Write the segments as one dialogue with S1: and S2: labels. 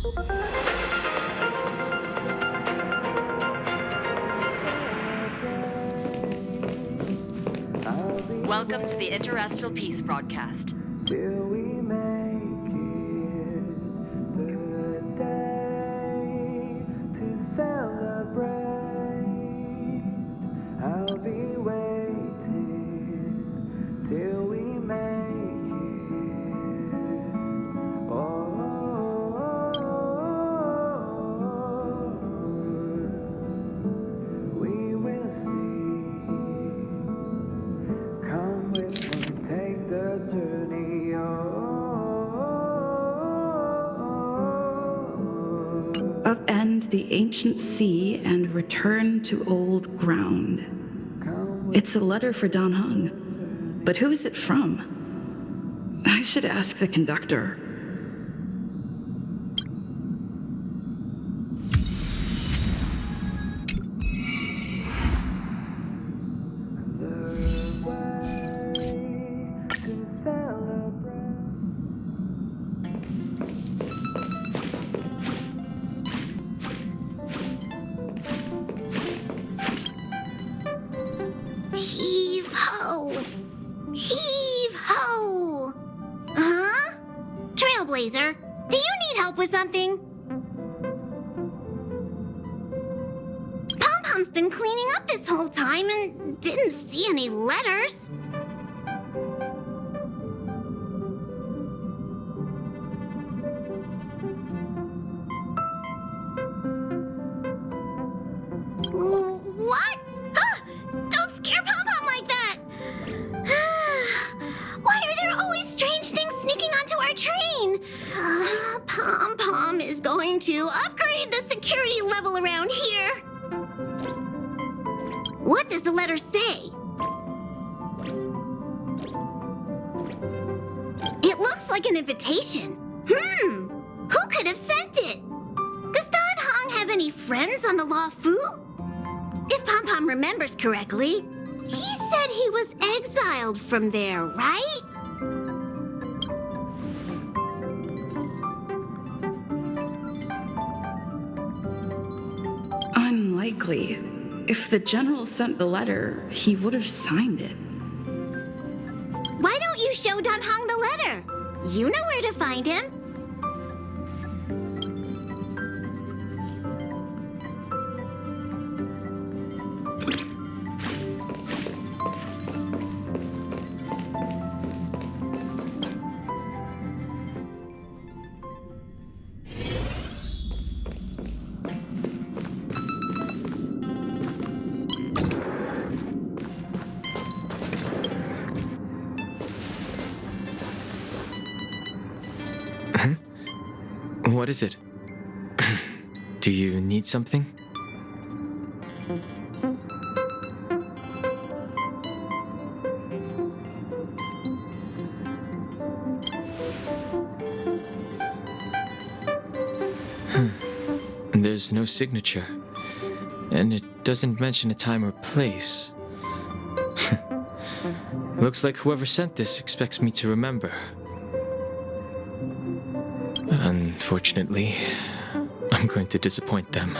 S1: Welcome to the Interastral Peace broadcast.
S2: Till we make it the day to celebrate. I'll be waiting till we make it. Oh, we will see. Come with me, take the journey
S3: Upend the ancient sea and return to old ground. It's a letter for Dan Heng, but who is it from? I should ask the conductor.
S4: Heave ho! Heave ho! Huh? Trailblazer, do you need help with something? Pom-Pom's been cleaning up this whole time and didn't see any letters. What? Don't scare Pom-Pom like that! Why are there always strange things sneaking onto our train? Pom-Pom is going to upgrade the security level around here. What does the letter say? It looks like an invitation. Who could have sent it? Does Dan Heng have any friends on the Law Fu? If Pom-Pom remembers correctly, he said he was exiled from there, right?
S3: Unlikely. If the general sent the letter, he would have signed it.
S4: Why don't you show Dan Heng the letter? You know where to find him.
S5: What is it? Do you need something? There's no signature, and it doesn't mention a time or place. Looks like whoever sent this expects me to remember. Unfortunately, I'm going to disappoint them.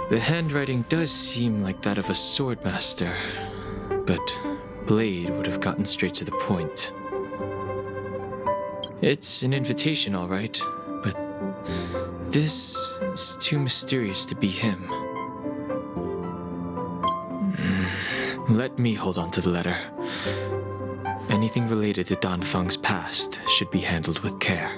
S5: The handwriting does seem like that of a swordmaster, but Blade would have gotten straight to the point. It's an invitation, all right, but this is too mysterious to be him. Let me hold on to the letter. Anything related to Dan Feng's past should be handled with care.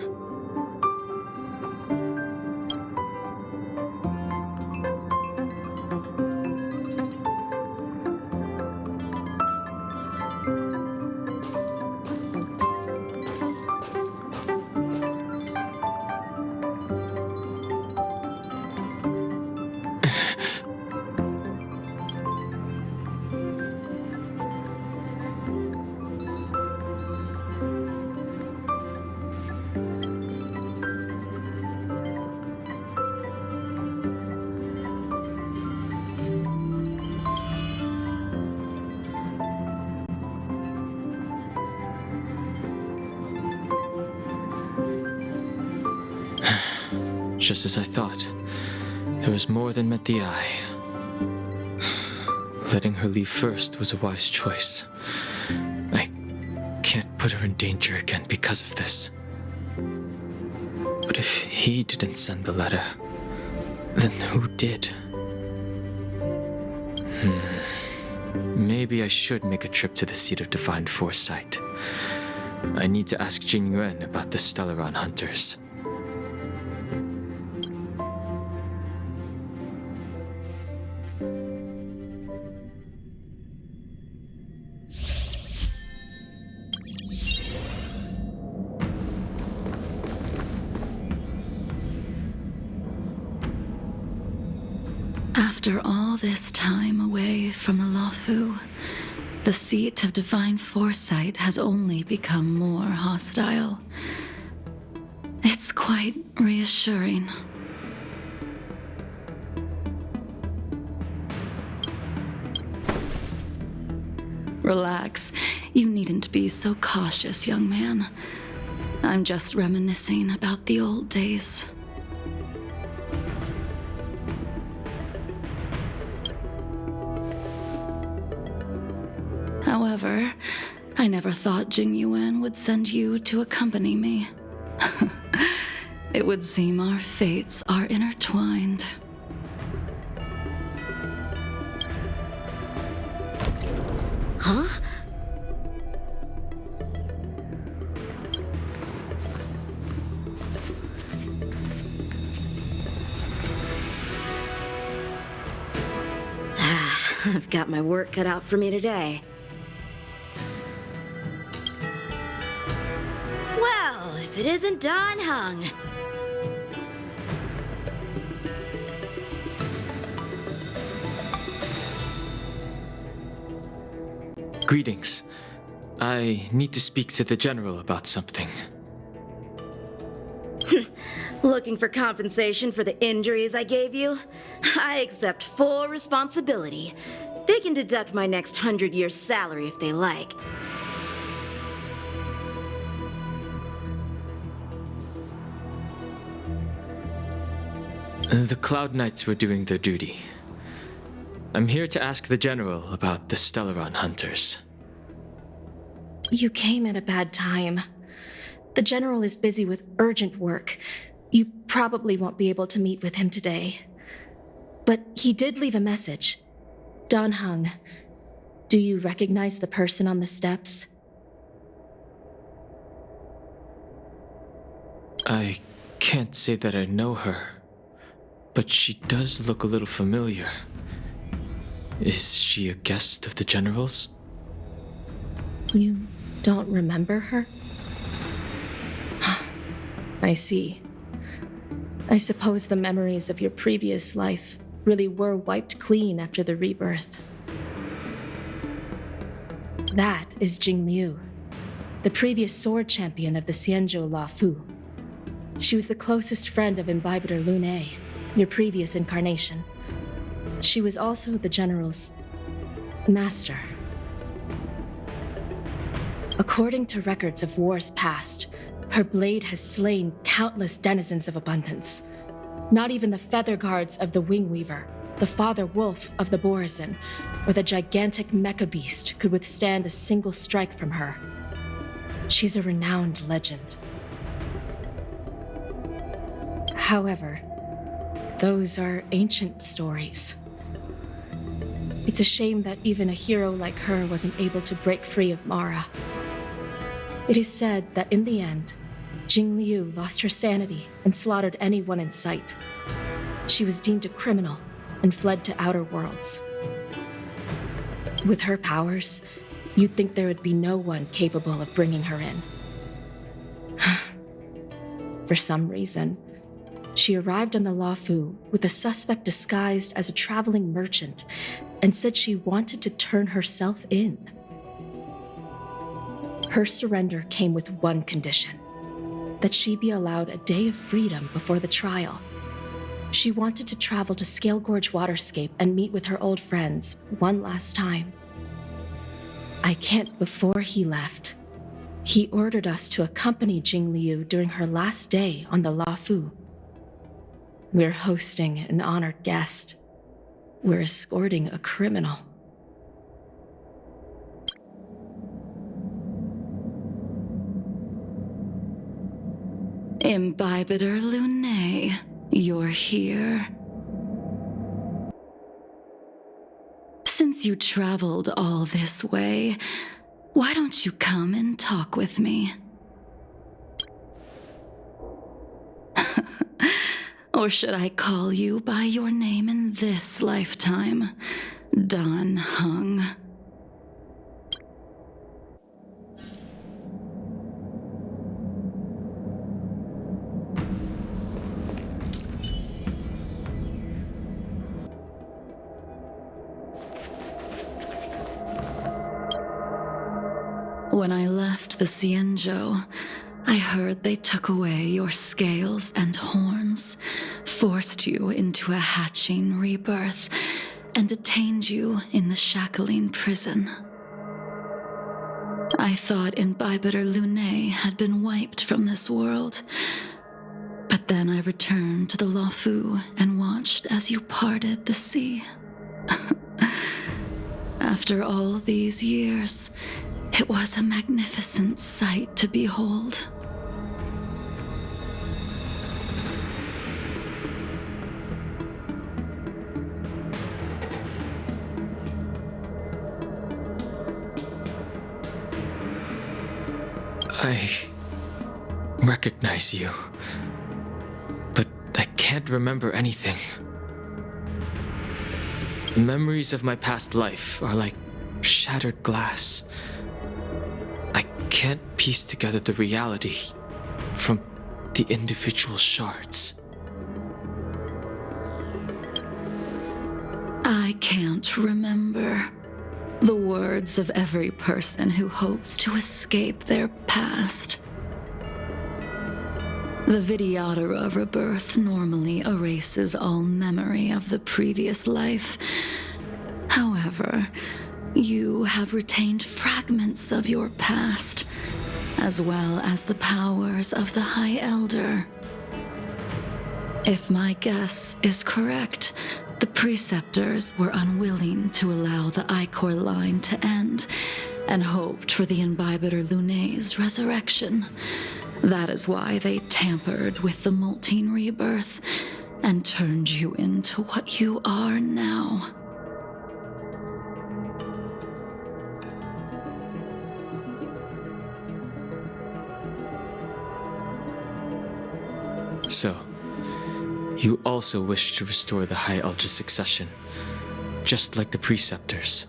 S5: just as I thought. There was more than met the eye. Letting her leave first was a wise choice. I can't put her in danger again because of this. But if he didn't send the letter, then who did? Maybe I should make a trip to the seat of divine foresight. I need to ask Jing Yuan about the Stellaron hunters.
S3: After all this time away from the Luofu, the seat of divine foresight has only become more hostile. It's quite reassuring. Relax. You needn't be so cautious, young man. I'm just reminiscing about the old days. However, I never thought Jing Yuan would send you to accompany me. It would seem our fates are intertwined.
S4: Huh?
S6: I've got my work cut out for me today. Well, if it isn't Dan Heng.
S5: Greetings. I need to speak to the general about something.
S6: Looking for compensation for the injuries I gave you? I accept full responsibility. They can deduct my next 100 years' salary if they like.
S5: The Cloud Knights were doing their duty. I'm here to ask the general about the Stellaron hunters.
S7: You came at a bad time. The general is busy with urgent work. You probably won't be able to meet with him today. But he did leave a message. Dan Heng, do you recognize the person on the steps?
S5: I can't say that I know her, but she does look a little familiar. Is she a guest of the general's?
S7: You don't remember her? I see. I suppose the memories of your previous life really were wiped clean after the rebirth. That is Jing Liu, the previous sword champion of the Xianzhou Luofu. She was the closest friend of Imbibitor Lune, your previous incarnation. She was also the general's master. According to records of wars past, her blade has slain countless denizens of abundance. Not even the feather guards of the Wing Weaver, the father wolf of the Borazon, or the gigantic mecha beast could withstand a single strike from her. She's a renowned legend. However, those are ancient stories. It's a shame that even a hero like her wasn't able to break free of Mara. It is said that in the end, Jing Liu lost her sanity and slaughtered anyone in sight. She was deemed a criminal and fled to outer worlds. With her powers, you'd think there would be no one capable of bringing her in. For some reason, she arrived on the Luofu with a suspect disguised as a traveling merchant and said she wanted to turn herself in. Her surrender came with one condition: that she be allowed a day of freedom before the trial. She wanted to travel to Scale Gorge Waterscape and meet with her old friends one last time. Before he left, he ordered us to accompany Jing Liu during her last day on the Luofu. We're hosting an honored guest. We're escorting a criminal.
S3: Imbibitor Lunae, you're here. Since you traveled all this way, why don't you come and talk with me? Or should I call you by your name in this lifetime? Dan Heng. When I left the Cienjo, I heard they took away your scales and horns, forced you into a hatching rebirth, and detained you in the shackling prison. I thought Imbibitor Lunae had been wiped from this world, but then I returned to the Luofu and watched as you parted the sea. After all these years, it was a magnificent sight to behold.
S5: I recognize you, but I can't remember anything. The memories of my past life are like shattered glass. I can't piece together the reality from the individual shards.
S3: I can't remember the words of every person who hopes to escape their past. The Vidyadhara rebirth normally erases all memory of the previous life. However, you have retained fragments of your past, as well as the powers of the High Elder. If my guess is correct, the Preceptors were unwilling to allow the Ichor line to end, and hoped for the Imbibitor Lunae's resurrection. That is why they tampered with the molting rebirth, and turned you into what you are now.
S5: So, you also wish to restore the High Elder succession, just like the Preceptors.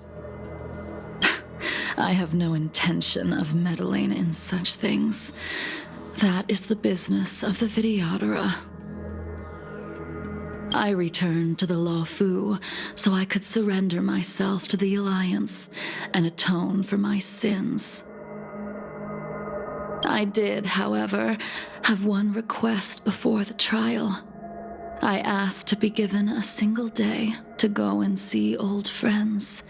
S3: I have no intention of meddling in such things. That is the business of the Vidyadhara. I returned to the Luofu so I could surrender myself to the Alliance and atone for my sins. I did, however, have one request before the trial. I asked to be given a single day to go and see old friends,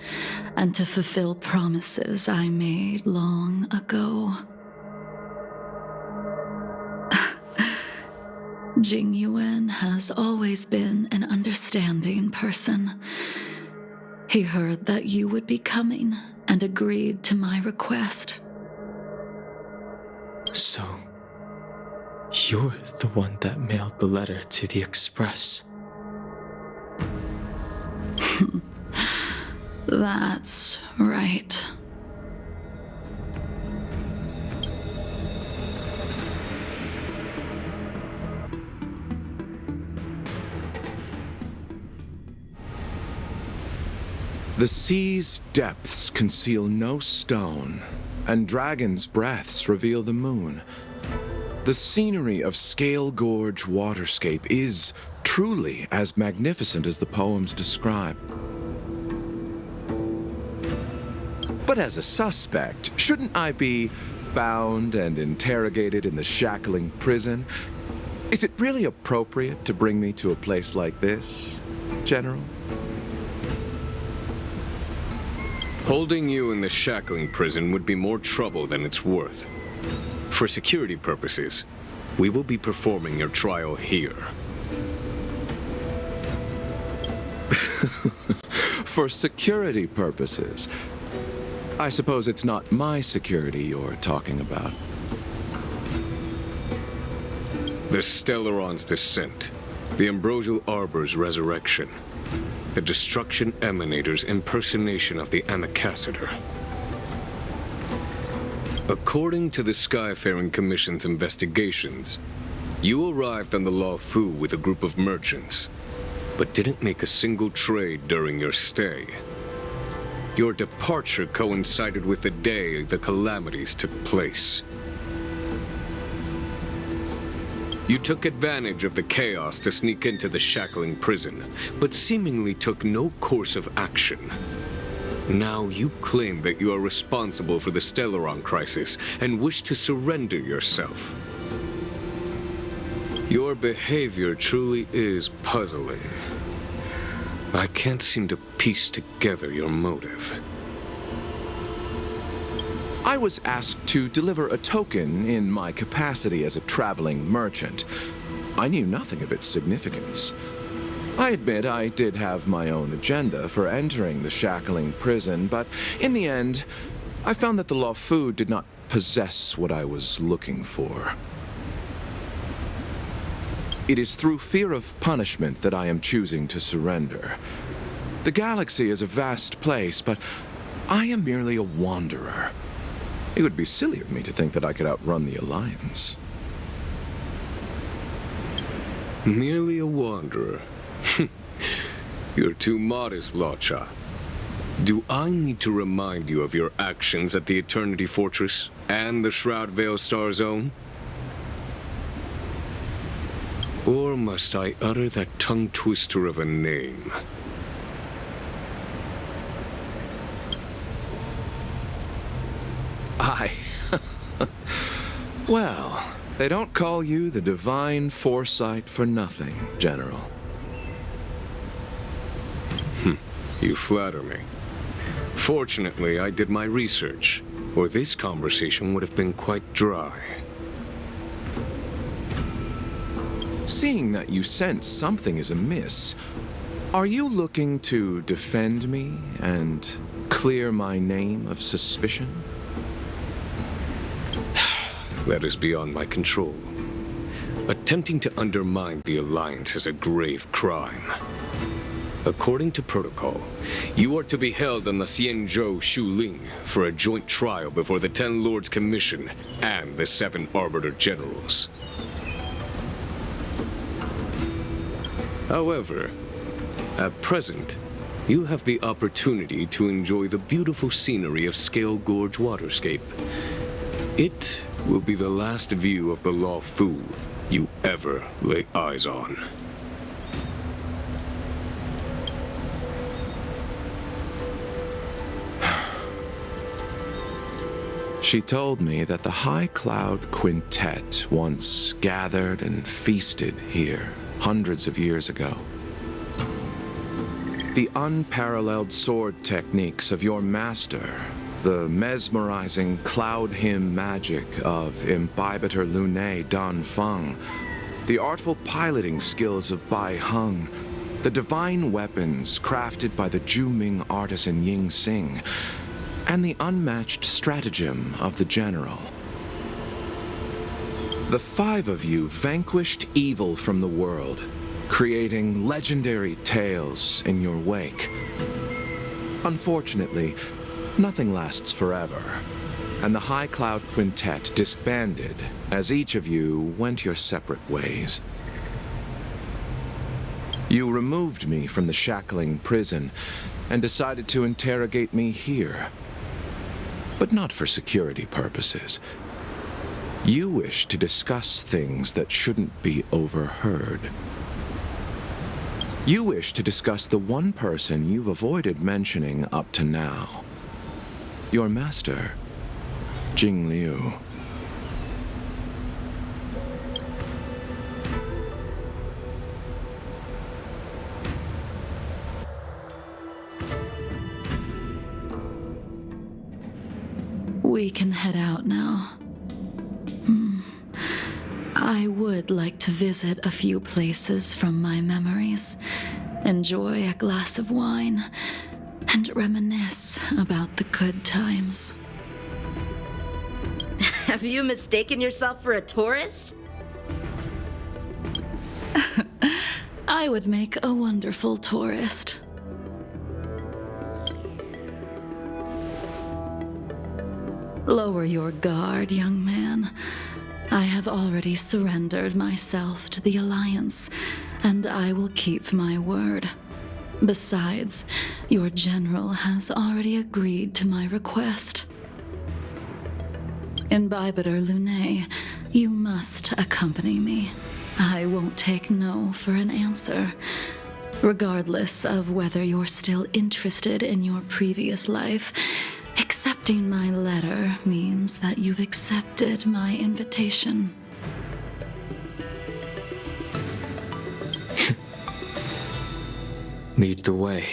S3: and to fulfill promises I made long ago. Jing Yuan has always been an understanding person. He heard that you would be coming and agreed to my request.
S5: So, you're the one that mailed the letter to the Express.
S3: That's right.
S8: The sea's depths conceal no stone, and dragons' breaths reveal the moon. The scenery of Scale Gorge Waterscape is truly as magnificent as the poems describe. But as a suspect, shouldn't I be bound and interrogated in the shackling prison? Is it really appropriate to bring me to a place like this, General?
S9: Holding you in the shackling prison would be more trouble than it's worth. For security purposes, we will be performing your trial here.
S8: For security purposes. I suppose it's not my security you're talking about.
S9: The Stellaron's descent, the Ambrosial Arbor's resurrection, the Destruction Emanator's impersonation of the Amicassator. According to the Skyfaring Commission's investigations, you arrived on the Law Fu with a group of merchants, but didn't make a single trade during your stay. Your departure coincided with the day the calamities took place. You took advantage of the chaos to sneak into the shackling prison, but seemingly took no course of action. Now you claim that you are responsible for the Stellaron crisis and wish to surrender yourself. Your behavior truly is puzzling. I can't seem to piece together your motive.
S8: I was asked to deliver a token in my capacity as a traveling merchant. I knew nothing of its significance. I admit I did have my own agenda for entering the shackling prison, but in the end, I found that the Law Fu did not possess what I was looking for. It is through fear of punishment that I am choosing to surrender. The galaxy is a vast place, but I am merely a wanderer. It would be silly of me to think that I could outrun the Alliance.
S9: Merely a wanderer. You're too modest, Locha. Do I need to remind you of your actions at the Eternity Fortress and the Shroud Veil Star Zone? Or must I utter that tongue twister of a name?
S8: Well, they don't call you the Divine Foresight for nothing, General.
S9: You flatter me. Fortunately, I did my research, or this conversation would have been quite dry.
S8: Seeing that you sense something is amiss, are you looking to defend me and clear my name of suspicion?
S9: That is beyond my control. Attempting to undermine the Alliance is a grave crime. According to protocol, you are to be held on the Xianzhou Shuling for a joint trial before the Ten Lords Commission and the 7 Arbiter Generals. However, at present, you have the opportunity to enjoy the beautiful scenery of Scale Gorge Waterscape. It will be the last view of the Law Fu you ever lay eyes on.
S8: She told me that the High Cloud Quintet once gathered and feasted here hundreds of years ago. The unparalleled sword techniques of your master, the mesmerizing cloud hymn magic of Imbibitor Lunae Dan Feng, the artful piloting skills of Bai Heng, the divine weapons crafted by the Ju-Ming artisan Ying Xing, and the unmatched stratagem of the General. The 5 of you vanquished evil from the world, creating legendary tales in your wake. Unfortunately, nothing lasts forever, and the High Cloud Quintet disbanded as each of you went your separate ways. You removed me from the shackling prison and decided to interrogate me here. But not for security purposes. You wish to discuss things that shouldn't be overheard. You wish to discuss the one person you've avoided mentioning up to now. Your master, Jing Liu.
S3: We can head out now. I would like to visit a few places from my memories enjoy a glass of wine, and reminisce about the good times.
S6: Have you mistaken yourself for a tourist?
S3: I would make a wonderful tourist. Lower your guard, young man. I have already surrendered myself to the Alliance, and I will keep my word. Besides, your general has already agreed to my request. Imbibitor Lunae, you must accompany me. I won't take no for an answer, regardless of whether you're still interested in your previous life. Accepting my letter means that you've accepted my invitation.
S5: Lead the way.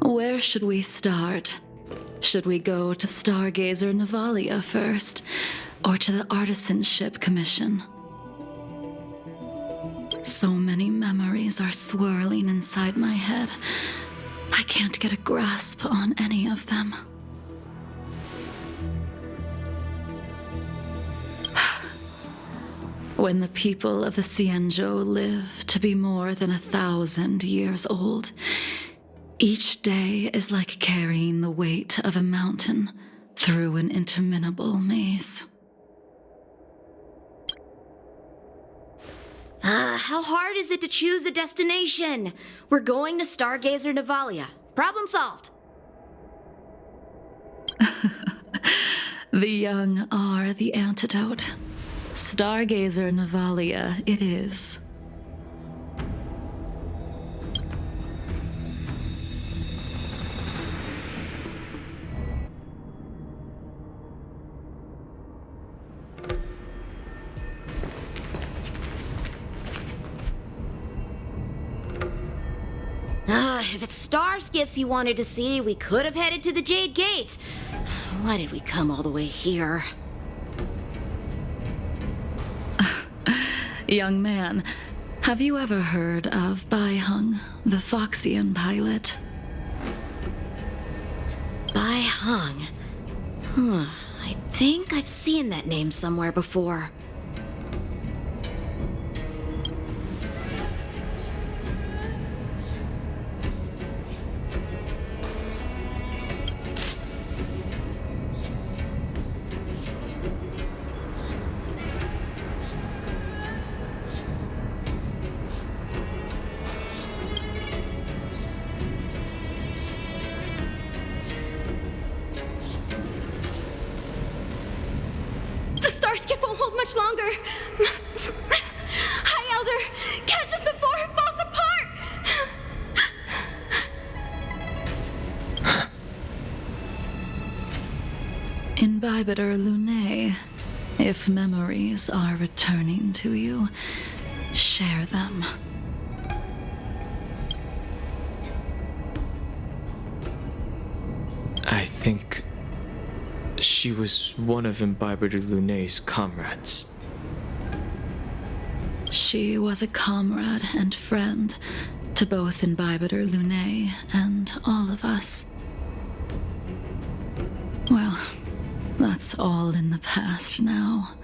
S3: Where should we start? Should we go to Stargazer Navalia first, or to the Artisanship Commission? So many memories are swirling inside my head. I can't get a grasp on any of them. When the people of the Cienjo live to be more than 1,000 years old, each day is like carrying the weight of a mountain through an interminable maze.
S6: How hard is it to choose a destination? We're going to Stargazer Navalia. Problem solved.
S3: The young are the antidote. Stargazer Navalia it is.
S6: If it's star skiffs you wanted to see, we could have headed to the Jade Gate. Why did we come all the way here?
S3: Young man, have you ever heard of Baihung, the Foxian pilot?
S6: Baihung? I think I've seen that name somewhere before.
S7: Skiff won't hold much longer. High Elder, catch us before it falls apart!
S3: Imbibitor Lunae, if memories are returning to you, share them.
S5: I think she was one of Imbibitor Lunae's comrades.
S3: She was a comrade and friend to both Imbibitor Lunae and all of us. Well, that's all in the past now.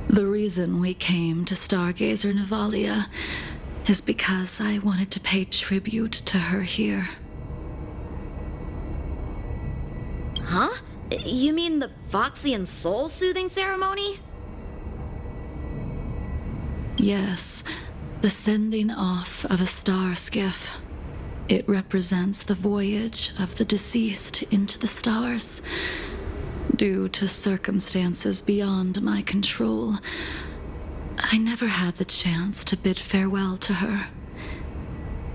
S3: The reason we came to Stargazer Navalia is because I wanted to pay tribute to her here.
S6: Huh? You mean the Foxian soul-soothing ceremony?
S3: Yes, the sending off of a star skiff. It represents the voyage of the deceased into the stars. Due to circumstances beyond my control, I never had the chance to bid farewell to her.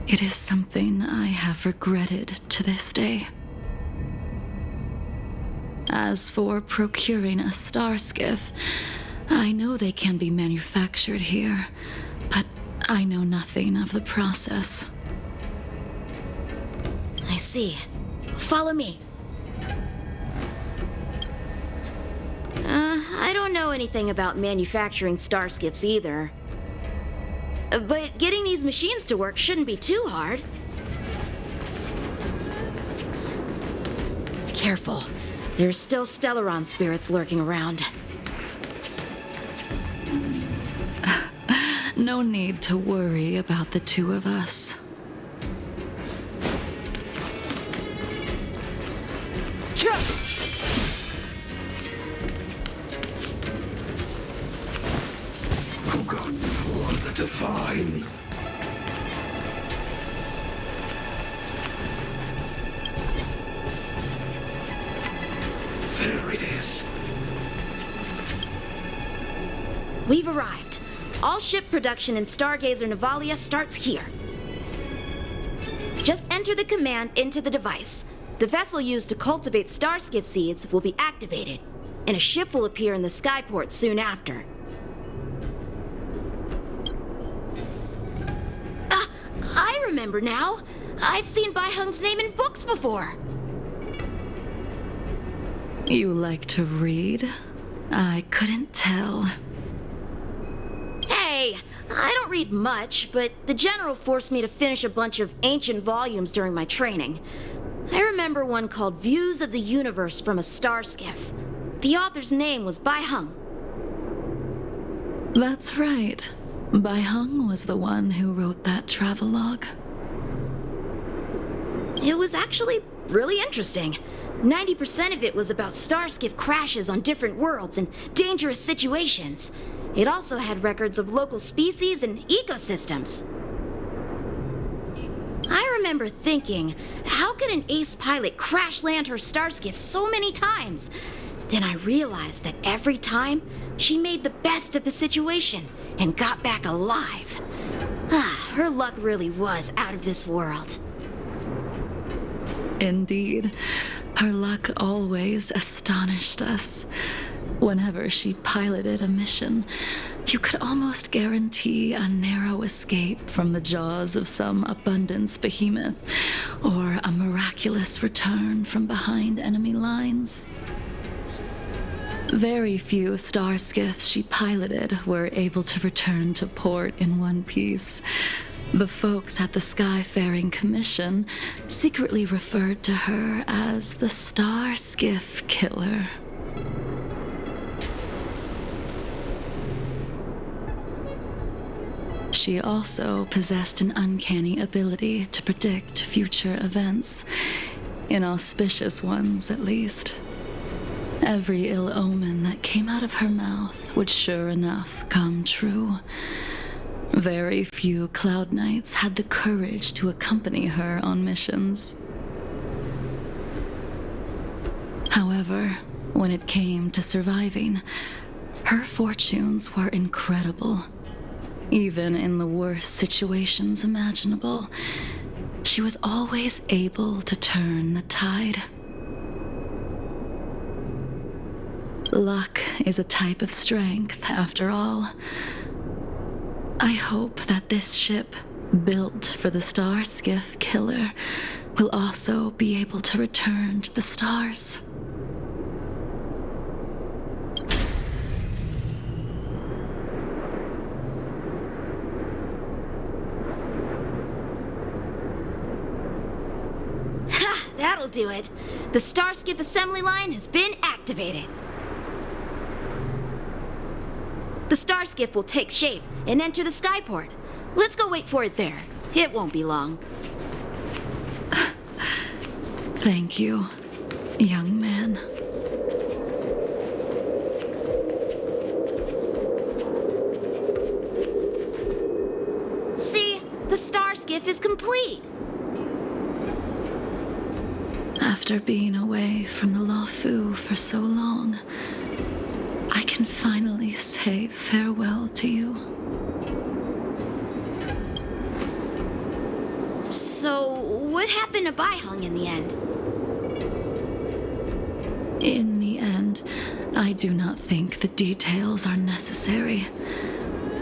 S3: It is something I have regretted to this day. As for procuring a star skiff, I know they can be manufactured here, but I know nothing of the process.
S6: I see. Follow me. I don't know anything about manufacturing star skiffs either. But getting these machines to work shouldn't be too hard. Careful. There's still Stellaron spirits lurking around.
S3: No need to worry about the two of us.
S10: Who goes before the divine? There it is.
S6: We've arrived. All ship production in Stargazer Navalia starts here. Just enter the command into the device. The vessel used to cultivate starskiff seeds will be activated, and a ship will appear in the skyport soon after. I remember now. I've seen Bai Hung's name in books before.
S3: You like to read? I couldn't tell.
S6: Hey, I don't read much, but the General forced me to finish a bunch of ancient volumes during my training. I remember one called Views of the Universe from a Starskiff. The author's name was Bai Hung.
S3: That's right. Bai Hung was the one who wrote that travelogue.
S6: It was actually really interesting. 90% of it was about starskiff crashes on different worlds and dangerous situations. It also had records of local species and ecosystems. I remember thinking, how could an ace pilot crash land her starskiff so many times? Then I realized that every time, she made the best of the situation and got back alive. Her luck really was out of this world.
S3: Indeed. Her luck always astonished us. Whenever she piloted a mission, you could almost guarantee a narrow escape from the jaws of some abundance behemoth, or a miraculous return from behind enemy lines. Very few starskiffs she piloted were able to return to port in one piece. The folks at the Skyfaring Commission secretly referred to her as the Starskiff Killer. She also possessed an uncanny ability to predict future events, inauspicious ones at least. Every ill omen that came out of her mouth would sure enough come true. Very few Cloud Knights had the courage to accompany her on missions. However, when it came to surviving, her fortunes were incredible. Even in the worst situations imaginable, she was always able to turn the tide. Luck is a type of strength, after all. I hope that this ship, built for the Starskiff Killer, will also be able to return to the stars.
S6: That'll do it. The Starskiff assembly line has been activated. The Starskiff will take shape and enter the skyport. Let's go wait for it there. It won't be long.
S3: Thank you, young man.
S6: See? The Starskiff is complete.
S3: After being away from the Luofu for so long, I can finally say farewell to you.
S6: So, what happened to Bai Hung in the end?
S3: In the end, I do not think the details are necessary.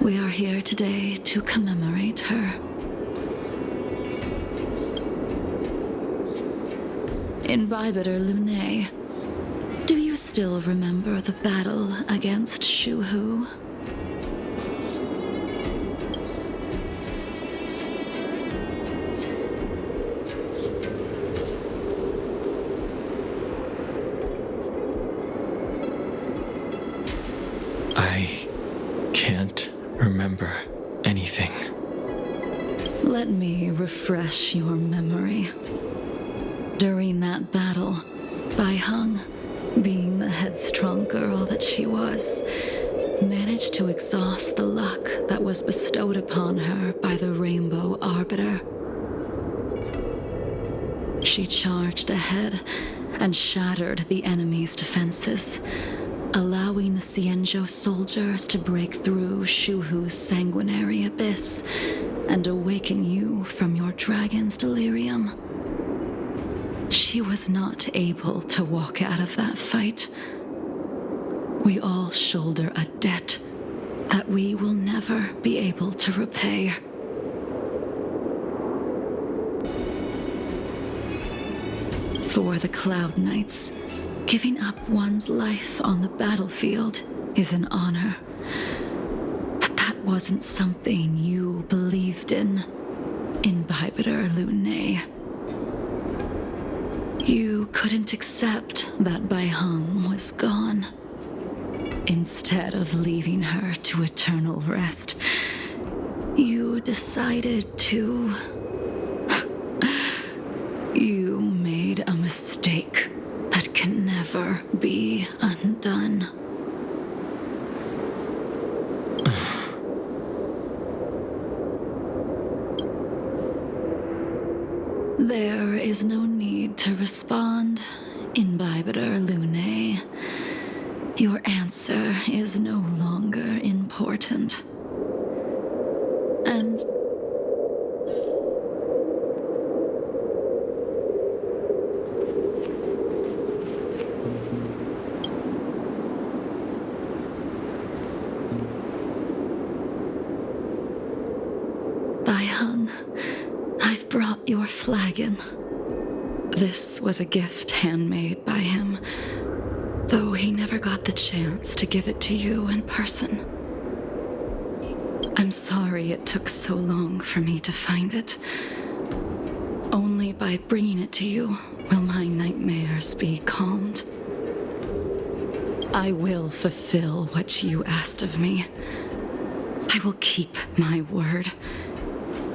S3: We are here today to commemorate her. In Bibiter Lunae, do you still remember the battle against Shuhu?
S11: Let me refresh your memory. During that battle, Bai Hung, being the headstrong girl that she was, managed to exhaust the luck that was bestowed upon her by the Rainbow Arbiter. She charged ahead and shattered the enemy's defenses, allowing the Xianzhou soldiers to break through Shuhu's sanguinary abyss and awaken you from your dragon's delirium. She was not able to walk out of that fight. We all shoulder a debt that we will never be able to repay. For the Cloud Knights, giving up one's life on the battlefield is an honor. But that wasn't something you believed in Imbibitor Lunay. You couldn't accept that Bai Hung was gone. Instead of leaving her to eternal rest, you decided to... You made a mistake that can never be undone. There is no need to respond, Imbibitor Lunay. Your answer is no longer important. And... Bai Hung, I've brought your flagon. This was a gift handmade by him, though he never got the chance to give it to you in person. I'm sorry it took so long for me to find it. Only by bringing it to you will my nightmares be calmed. I will fulfill what you asked of me. I will keep my word,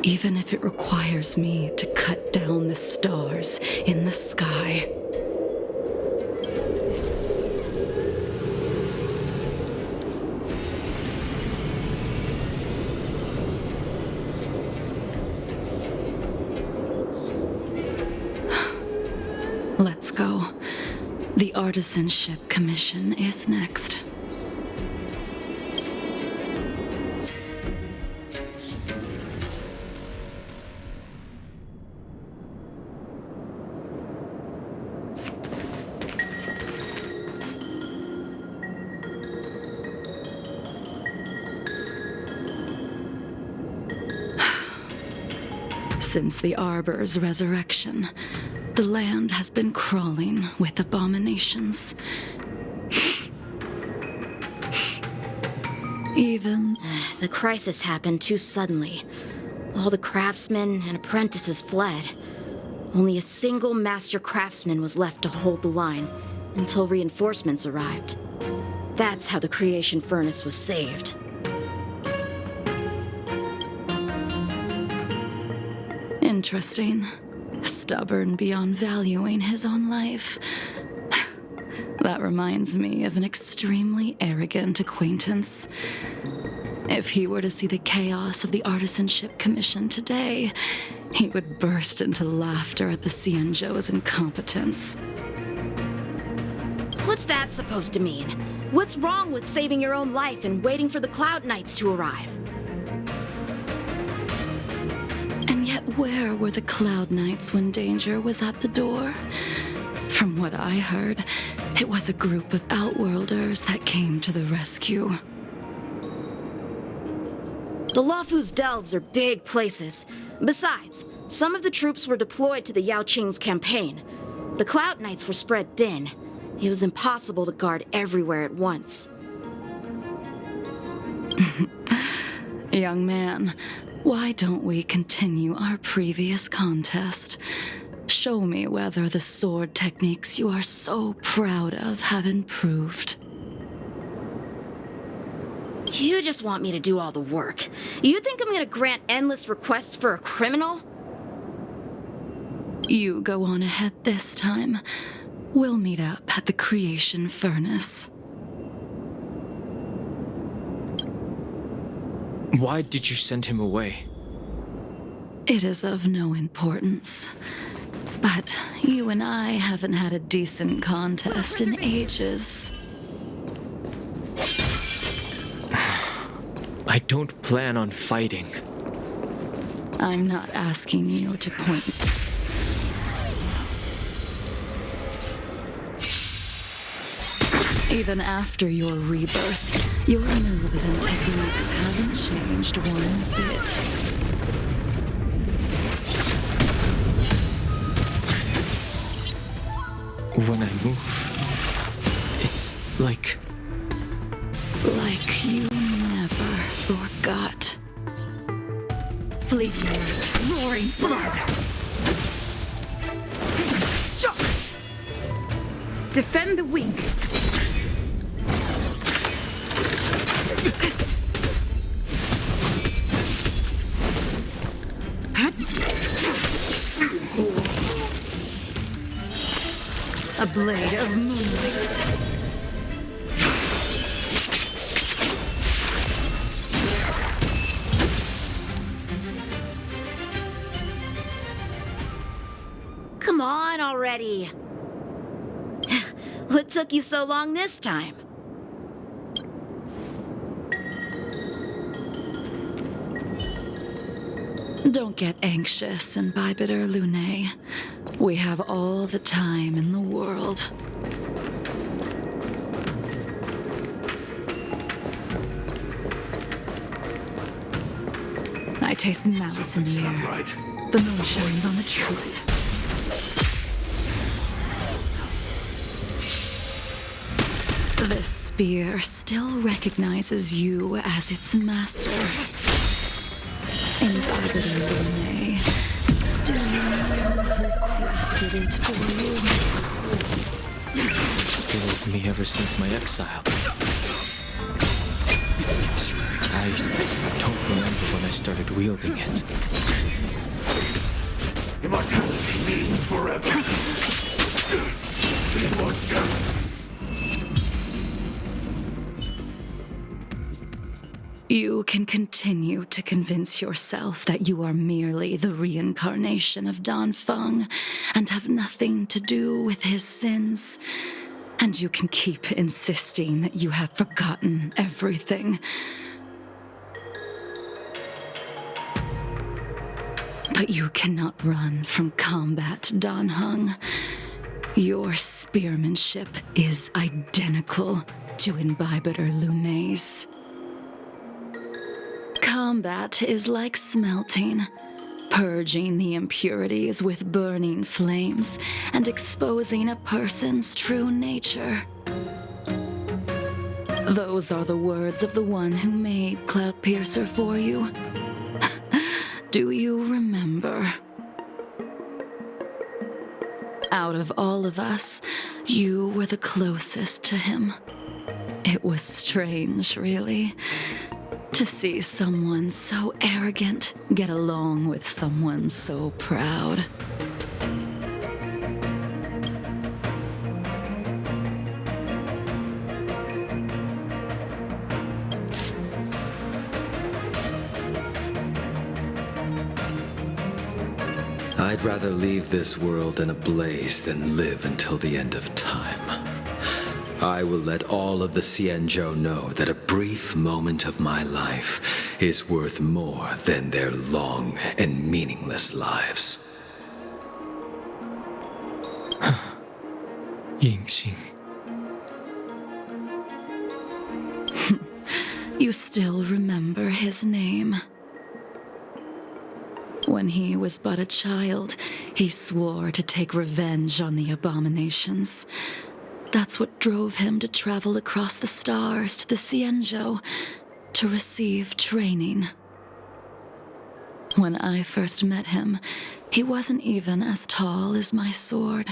S11: even if it requires me to cut down the stars in the sky. Let's go. The Artisanship Commission is next. Since the Arbor's resurrection, the land has been crawling with abominations. Even...
S6: The crisis happened too suddenly. All the craftsmen and apprentices fled. Only a single master craftsman was left to hold the line until reinforcements arrived. That's how the creation furnace was saved.
S11: Interesting. Stubborn beyond valuing his own life. That reminds me of an extremely arrogant acquaintance. If he were to see the chaos of the Artisanship Commission today, he would burst into laughter at the Xianzhou's incompetence.
S6: What's that supposed to mean? What's wrong with saving your own life and waiting for the Cloud Knights to arrive?
S11: And yet where were the Cloud Knights when danger was at the door? From what I heard, it was a group of Outworlders that came to the rescue.
S6: The Luofu's delves are big places. Besides, some of the troops were deployed to the Yao Qing's campaign. The Cloud Knights were spread thin. It was impossible to guard everywhere at once.
S11: Young man, why don't we continue our previous contest? Show me whether the sword techniques you are so proud of have improved.
S6: You just want me to do all the work. You think I'm gonna grant endless requests for a criminal?
S11: You go on ahead this time. We'll meet up at the creation furnace.
S5: Why did you send him away?
S11: It is of no importance. But you and I haven't had a decent contest in ages.
S5: I don't plan on fighting.
S11: I'm not asking you to point. Even after your rebirth, your moves and techniques haven't changed one bit.
S5: When I move, it's like
S11: you never forgot.
S6: Fleeting, roaring flood! Defend the weak!
S11: A blade of moonlight.
S6: Come on already! What took you so long this time?
S11: Don't get anxious, Imbibitor Lunae. We have all the time in the world. I taste malice in the air.
S10: Right.
S11: The moon shines on the truth. This spear still recognizes you as its master. Imbibitor Lunae, do you know who crafted it for you?
S5: it's been with me ever since my exile. I don't remember when I started wielding it.
S10: Immortality means forever. Immortality.
S11: You can continue to convince yourself that you are merely the reincarnation of Dan Feng and have nothing to do with his sins. And you can keep insisting that you have forgotten everything. But you cannot run from combat, Dan Heng. Your spearmanship is identical to Imbibitor Lunae's. Combat is like smelting, purging the impurities with burning flames and exposing a person's true nature. Those are the words of the one who made Cloudpiercer for you. Do you remember? Out of all of us, you were the closest to him. It was strange, really, to see someone so arrogant get along with someone so proud.
S12: I'd rather leave this world in a blaze than live until the end of time. I will let all of the Xianzhou know that a brief moment of my life is worth more than their long and meaningless lives.
S5: Yingxing.
S11: You still remember his name. When he was but a child, he swore to take revenge on the abominations. That's what drove him to travel across the stars to the Xianzhou to receive training. When I first met him, he wasn't even as tall as my sword.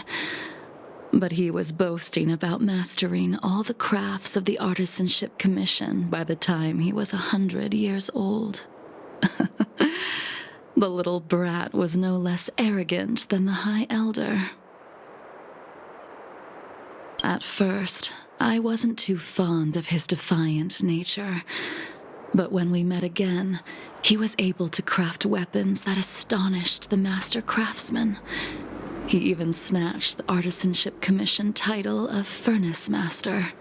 S11: But he was boasting about mastering all the crafts of the Artisanship Commission by the time he was 100 years old. The little brat was no less arrogant than the High Elder. At first, I wasn't too fond of his defiant nature, but when we met again, he was able to craft weapons that astonished the master craftsman. He even snatched the Artisanship Commission title of Furnace Master.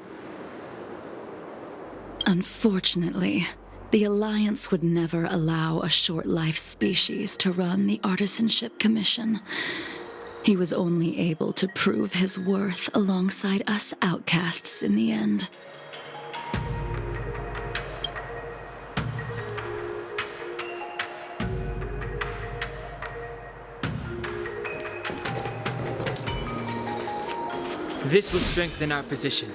S11: Unfortunately, the Alliance would never allow a short-life species to run the Artisanship Commission. He was only able to prove his worth alongside us outcasts in the end.
S5: This will strengthen our position.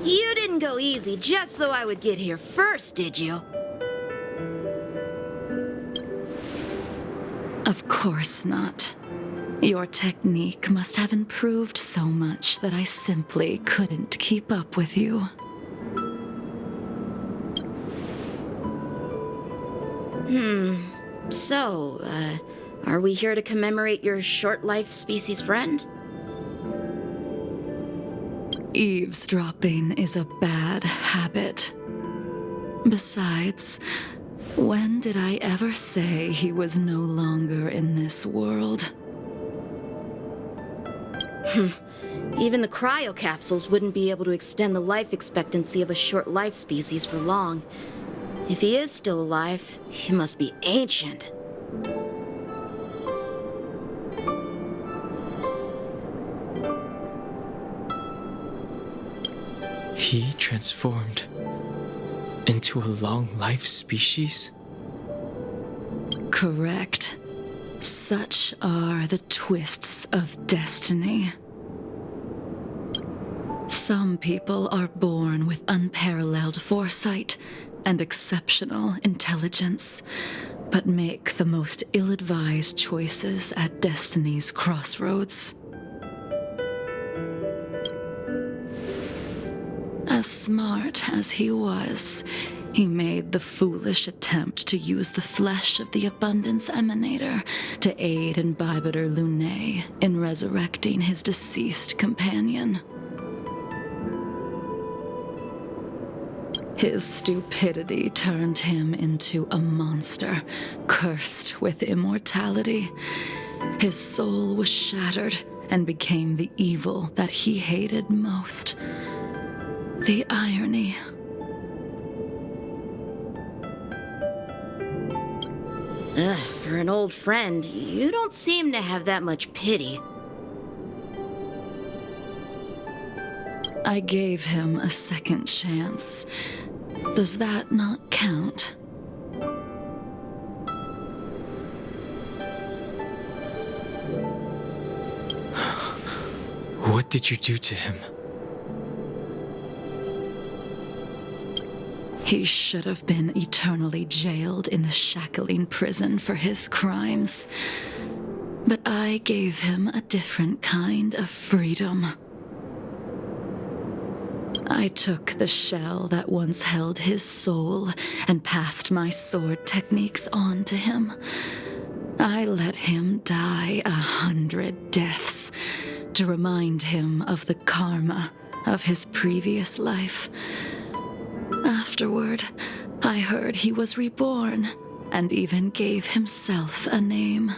S6: You didn't go easy just so I would get here first, did you?
S11: Of course not. Your technique must have improved so much that I simply couldn't keep up with you.
S6: So, are we here to commemorate your short-life species friend?
S11: Eavesdropping is a bad habit. Besides, when did I ever say he was no longer in this world?
S6: Even the cryocapsules wouldn't be able to extend the life expectancy of a short-life species for long. If he is still alive, he must be ancient.
S5: He transformed into a long-life species?
S11: Correct. Such are the twists of destiny. Some people are born with unparalleled foresight and exceptional intelligence, but make the most ill-advised choices at destiny's crossroads. As smart as he was, he made the foolish attempt to use the flesh of the Abundance Emanator to aid in Bibiter Lunae in resurrecting his deceased companion. His stupidity turned him into a monster, cursed with immortality. His soul was shattered and became the evil that he hated most. The irony.
S6: For an old friend, you don't seem to have that much pity.
S11: I gave him a second chance. Does that not count?
S5: What did you do to him?
S11: He should have been eternally jailed in the shackling prison for his crimes. But I gave him a different kind of freedom. I took the shell that once held his soul and passed my sword techniques on to him. I let him die 100 deaths to remind him of the karma of his previous life. Afterward, I heard he was reborn and even gave himself a name.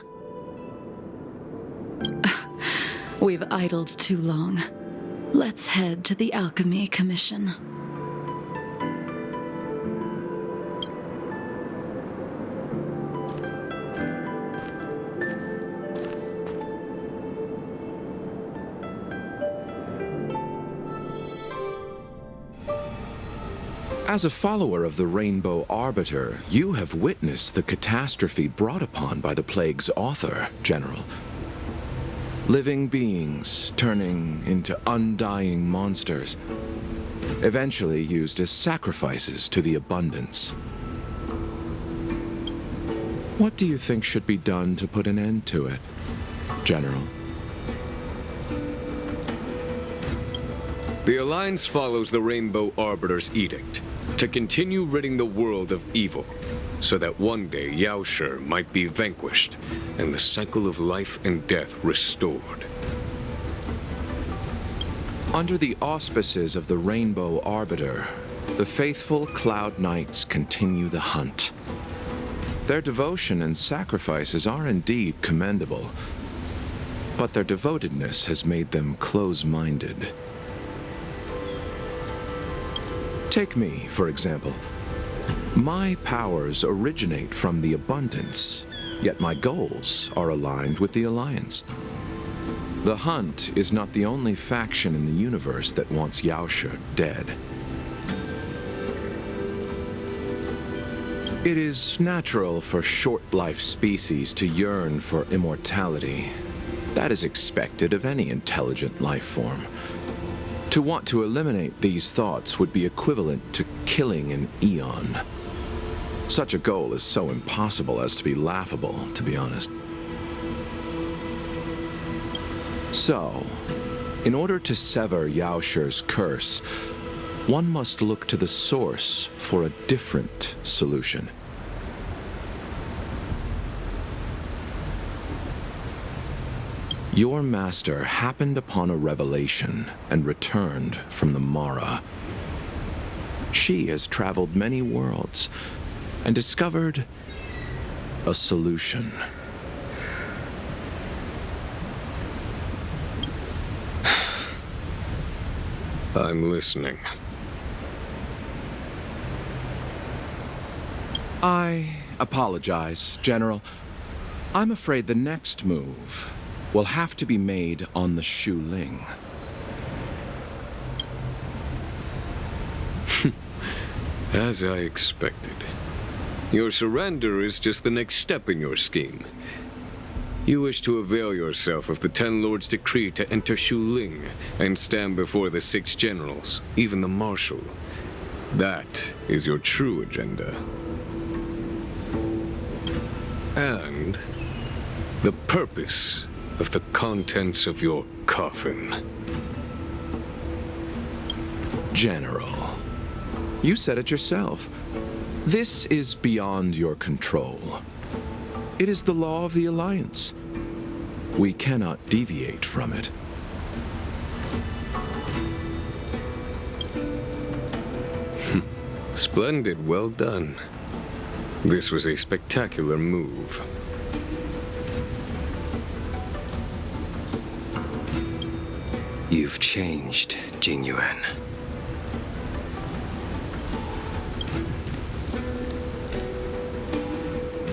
S11: We've idled too long. Let's head to the Alchemy Commission.
S8: As a follower of the Rainbow Arbiter, you have witnessed the catastrophe brought upon by the plague's author, General. Living beings turning into undying monsters, eventually used as sacrifices to the Abundance. What do you think should be done to put an end to it, General?
S9: The Alliance follows the Rainbow Arbiter's edict to continue ridding the world of evil, so that one day Yaoshi might be vanquished and the cycle of life and death restored.
S8: Under the auspices of the Rainbow Arbiter, the faithful Cloud Knights continue the hunt. Their devotion and sacrifices are indeed commendable, but their devotedness has made them close-minded. Take me, for example. My powers originate from the Abundance, yet my goals are aligned with the Alliance. The Hunt is not the only faction in the universe that wants Yaoshi dead. It is natural for short-life species to yearn for immortality. That is expected of any intelligent life form. To want to eliminate these thoughts would be equivalent to killing an eon. Such a goal is so impossible as to be laughable, to be honest. So, in order to sever Yaoshi's curse, one must look to the source for a different solution. Your master happened upon a revelation and returned from the Mara. She has traveled many worlds and discovered a solution.
S9: I'm listening.
S8: I apologize, General. I'm afraid the next move will have to be made on the Shu Ling.
S9: As I expected. Your surrender is just the next step in your scheme. You wish to avail yourself of the Ten Lords' decree to enter Shu Ling and stand before the 6 generals, even the Marshal. That is your true agenda. And the purpose of the contents of your coffin.
S8: General, you said it yourself. This is beyond your control. It is the law of the Alliance. We cannot deviate from it.
S9: Splendid, well done. This was a spectacular move.
S12: You've changed, Junio.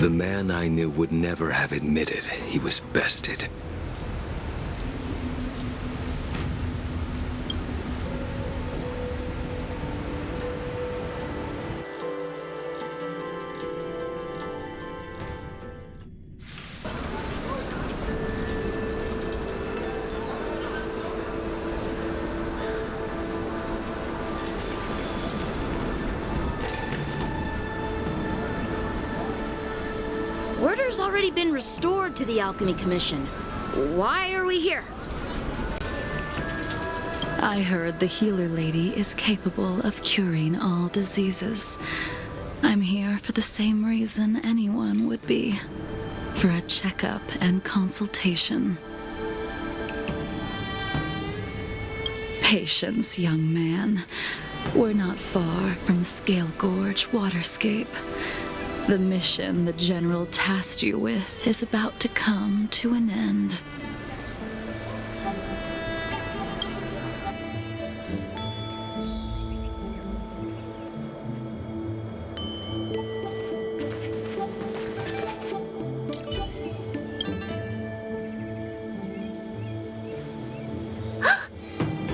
S12: The man I knew would never have admitted he was bested.
S6: Order's already been restored to the Alchemy Commission. Why are we here?
S11: I heard the healer lady is capable of curing all diseases. I'm here for the same reason anyone would be. For a checkup and consultation. Patience, young man. We're not far from Scale Gorge Waterscape. The mission the General tasked you with is about to come to an end.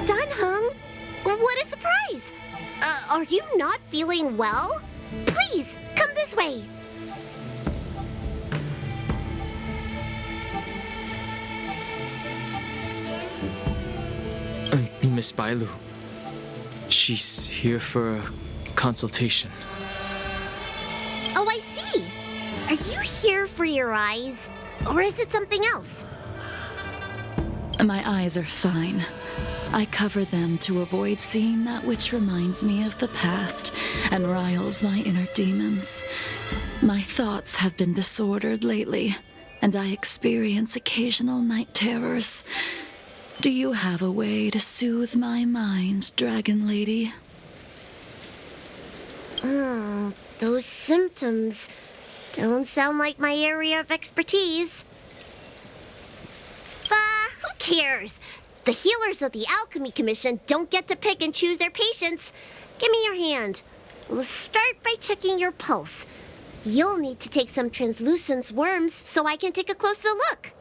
S4: Dunhung, what a surprise! Are you not feeling well? Please, come this way.
S5: Miss Bailu. She's here for a consultation.
S4: Oh, I see. Are you here for your eyes? Or is it something else?
S11: My eyes are fine. I cover them to avoid seeing that which reminds me of the past and riles my inner demons. My thoughts have been disordered lately, and I experience occasional night terrors. Do you have a way to soothe my mind, Dragon Lady?
S4: Those symptoms don't sound like my area of expertise. Who cares? The healers of the Alchemy Commission don't get to pick and choose their patients. Give me your hand. We'll start by checking your pulse. You'll need to take some translucent worms so I can take a closer look.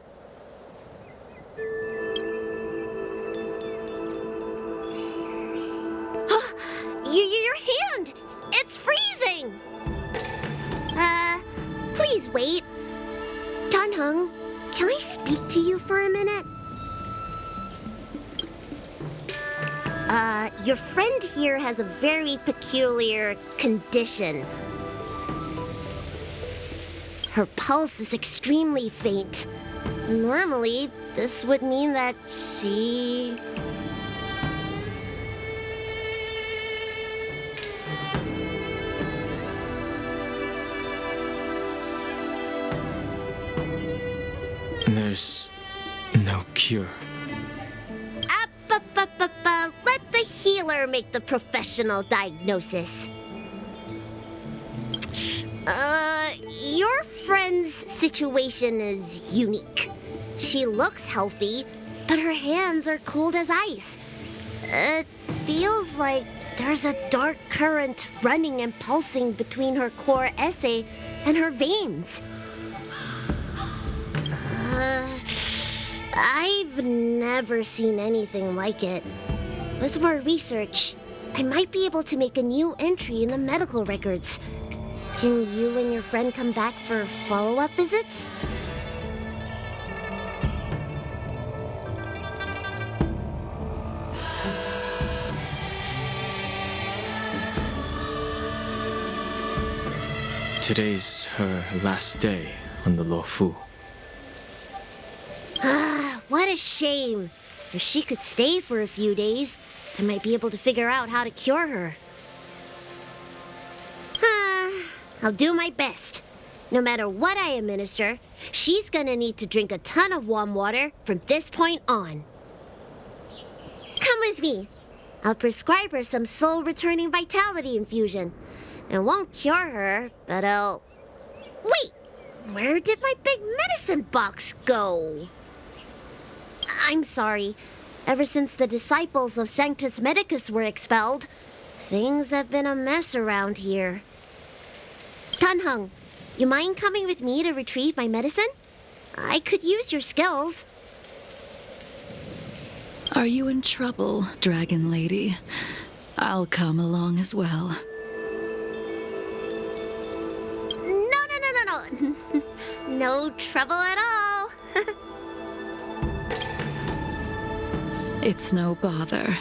S4: Your hand! It's freezing! Please wait. Danheng, can I speak to you for a minute? Your friend here has a very peculiar condition. Her pulse is extremely faint. Normally, this would mean that she...
S5: There's no cure.
S4: Let the healer make the professional diagnosis. Your friend's situation is unique. She looks healthy, but her hands are cold as ice. It feels like there's a dark current running and pulsing between her core esse and her veins. I've never seen anything like it. With more research, I might be able to make a new entry in the medical records. Can you and your friend come back for follow-up visits?
S5: Today's her last day on the Luofu.
S4: What a shame. If she could stay for a few days, I might be able to figure out how to cure her. I'll do my best. No matter what I administer, she's gonna need to drink a ton of warm water from this point on. Come with me. I'll prescribe her some soul-returning vitality infusion. It won't cure her, but I'll... Wait! Where did my big medicine box go? I'm sorry. Ever since the disciples of Sanctus Medicus were expelled, things have been a mess around here. Danheng, you mind coming with me to retrieve my medicine? I could use your skills.
S11: Are you in trouble, Dragon Lady? I'll come along as well.
S4: No. No trouble at all.
S11: It's no bother.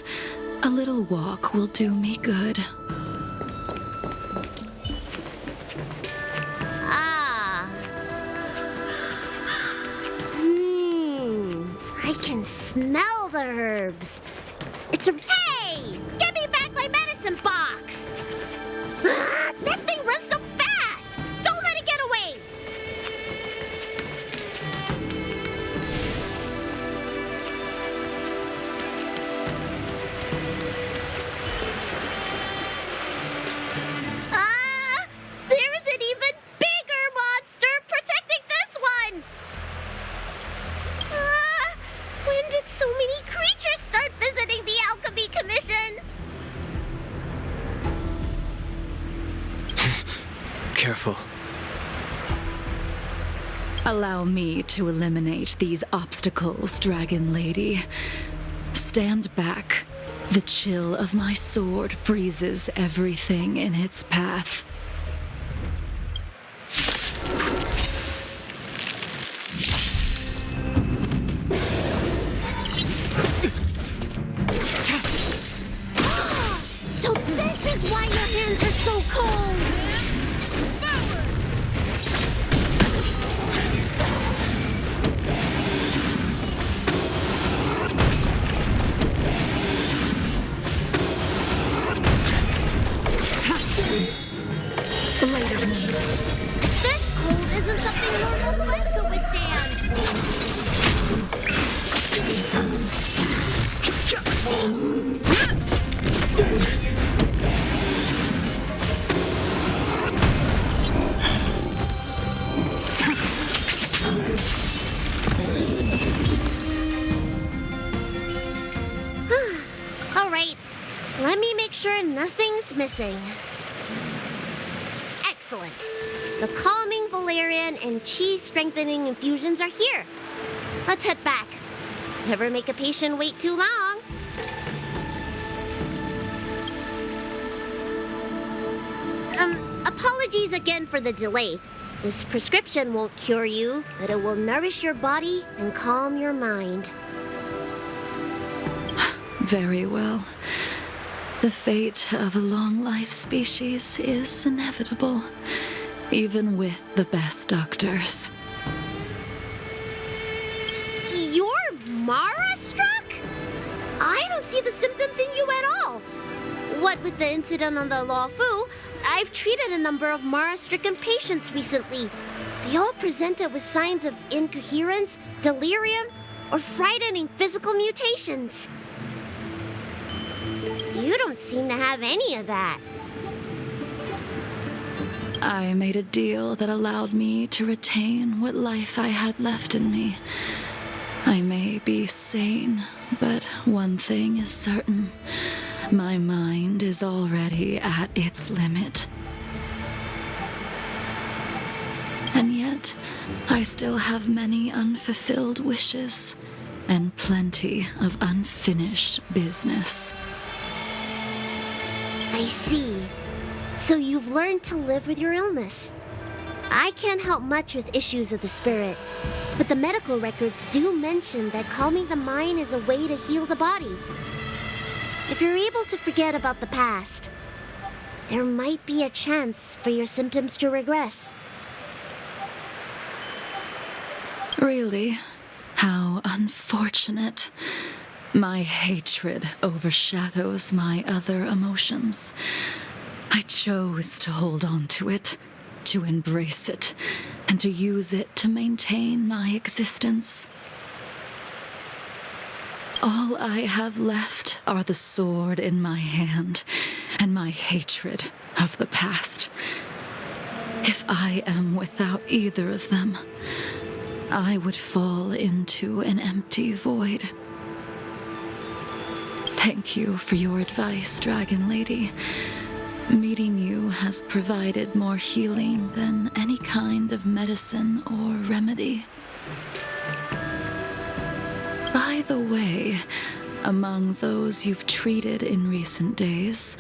S11: A little walk will do me good.
S4: I can smell the herbs. It's a... Hey! Give me back my medicine box! That thing runs so fast! Don't let it get away! There's an even bigger monster protecting this one! When did so many creatures start visiting the Alchemy Commission?
S5: Careful.
S11: Allow me to eliminate these obstacles, Dragon Lady. Stand back. The chill of my sword freezes everything in its path.
S4: So this is why your hands are so cold! This cold isn't something normal flesh could withstand. All right, let me make sure nothing's missing. Excellent. The calming valerian and chi strengthening infusions are here. Let's head back. Never make a patient wait too long. Apologies again for the delay. This prescription won't cure you, but it will nourish your body and calm your mind.
S11: Very well. The fate of a long-life species is inevitable, even with the best doctors.
S4: You're Mara-struck? I don't see the symptoms in you at all. What with the incident on the Law Fu, I've treated a number of Mara-stricken patients recently. They all presented with signs of incoherence, delirium, or frightening physical mutations. You don't seem to have any of that.
S11: I made a deal that allowed me to retain what life I had left in me. I may be sane, but one thing is certain. My mind is already at its limit. And yet, I still have many unfulfilled wishes and plenty of unfinished business.
S4: I see. So you've learned to live with your illness. I can't help much with issues of the spirit, but the medical records do mention that calming the mind is a way to heal the body. If you're able to forget about the past, there might be a chance for your symptoms to regress.
S11: Really? How unfortunate. My hatred overshadows my other emotions. I chose to hold on to it, to embrace it, and to use it to maintain my existence. All I have left are the sword in my hand and my hatred of the past. If I am without either of them, I would fall into an empty void. Thank you for your advice, Dragon Lady. Meeting you has provided more healing than any kind of medicine or remedy. By the way, among those you've treated in recent days,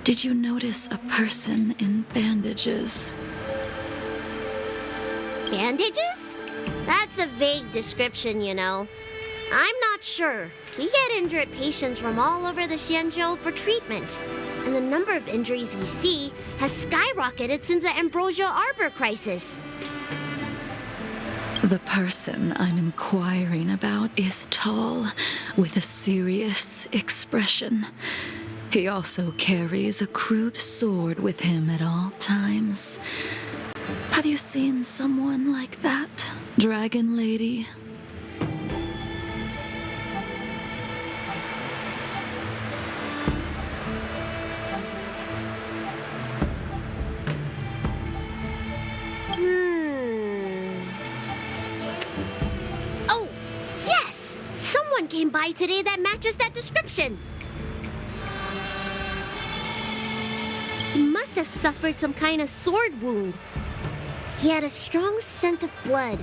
S11: did you notice a person in bandages?
S4: Bandages? That's a vague description, you know. I'm not sure. We get injured patients from all over the Xianzhou for treatment, and the number of injuries we see has skyrocketed since the Ambrosia Arbor crisis.
S11: The person I'm inquiring about is tall, with a serious expression. He also carries a crude sword with him at all times. Have you seen someone like that, Dragon Lady?
S4: Oh, yes! Someone came by today that matches that description. He must have suffered some kind of sword wound. He had a strong scent of blood,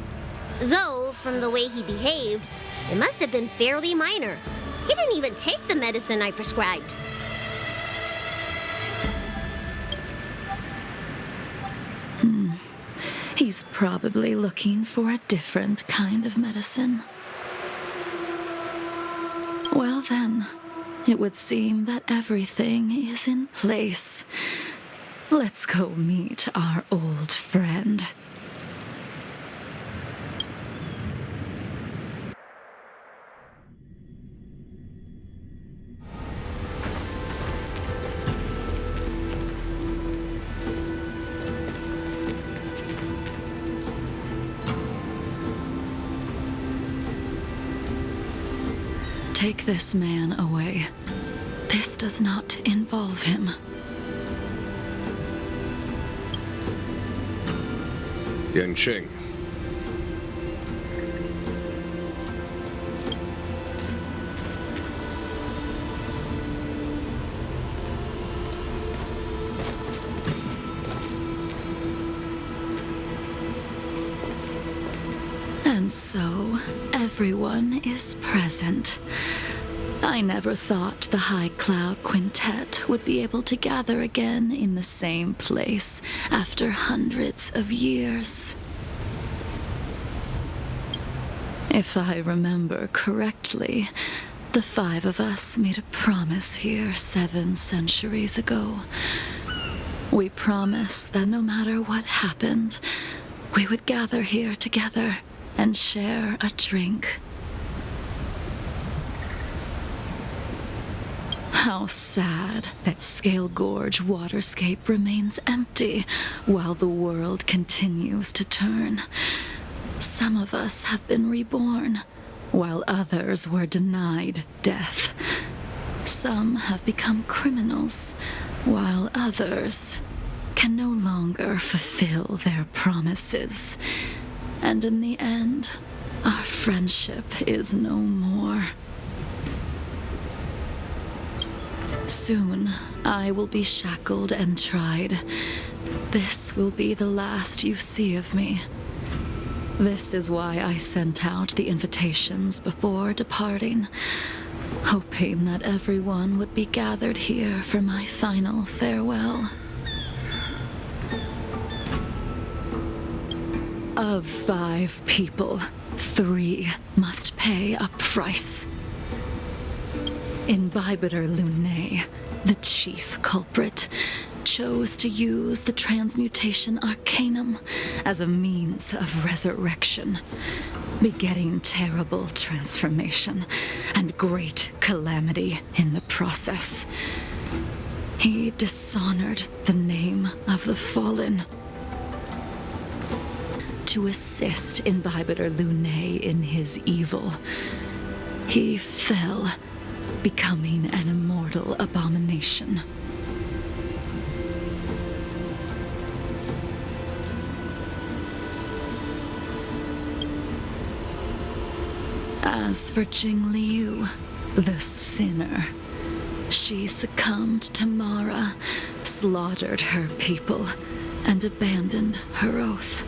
S4: though, from the way he behaved, it must have been fairly minor. He didn't even take the medicine I prescribed.
S11: He's probably looking for a different kind of medicine. Well then, it would seem that everything is in place. Let's go meet our old friend. Take this man away. This does not involve him.
S9: Yanqing.
S11: And so, everyone is present. I never thought the High Cloud Quintet would be able to gather again in the same place after hundreds of years. If I remember correctly, the 5 of us made a promise here 7 centuries ago. We promised that no matter what happened, we would gather here together and share a drink. How sad that Scale Gorge waterscape remains empty while the world continues to turn. Some of us have been reborn, while others were denied death. Some have become criminals, while others can no longer fulfill their promises. And in the end, our friendship is no more. Soon, I will be shackled and tried. This will be the last you see of me. This is why I sent out the invitations before departing, hoping that everyone would be gathered here for my final farewell. Of 5 people, 3 must pay a price. Imbibitor Lunae, the chief culprit, chose to use the transmutation arcanum as a means of resurrection, begetting terrible transformation and great calamity in the process. He dishonored the name of the fallen. To assist Imbibitor Lunae in his evil, he fell, becoming an immortal abomination. As for Jing Liu, the sinner, she succumbed to Mara, slaughtered her people, and abandoned her oath.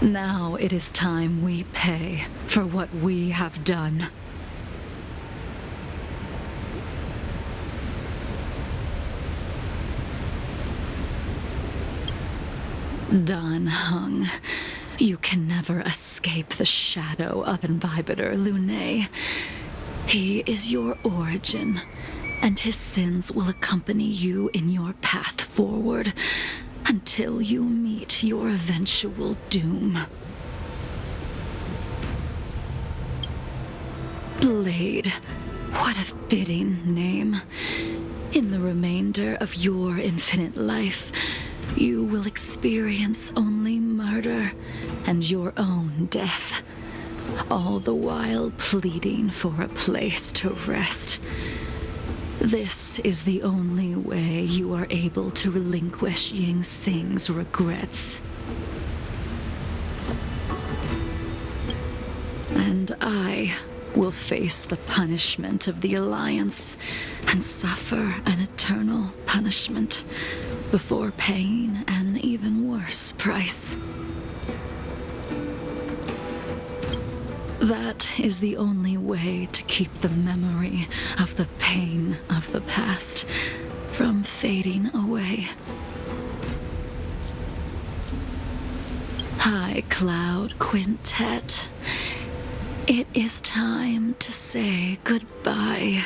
S11: Now it is time we pay for what we have done. Dan Heng, you can never escape the shadow of Imbibitor Lunae. He is your origin, and his sins will accompany you in your path forward until you meet your eventual doom. Blade, what a fitting name. In the remainder of your infinite life, you will experience only murder and your own death, all the while pleading for a place to rest. This is the only way you are able to relinquish Ying Xing's regrets. And I will face the punishment of the Alliance and suffer an eternal punishment before paying an even worse price. That is the only way to keep the memory of the pain of the past from fading away. High Cloud Quintet, it is time to say goodbye.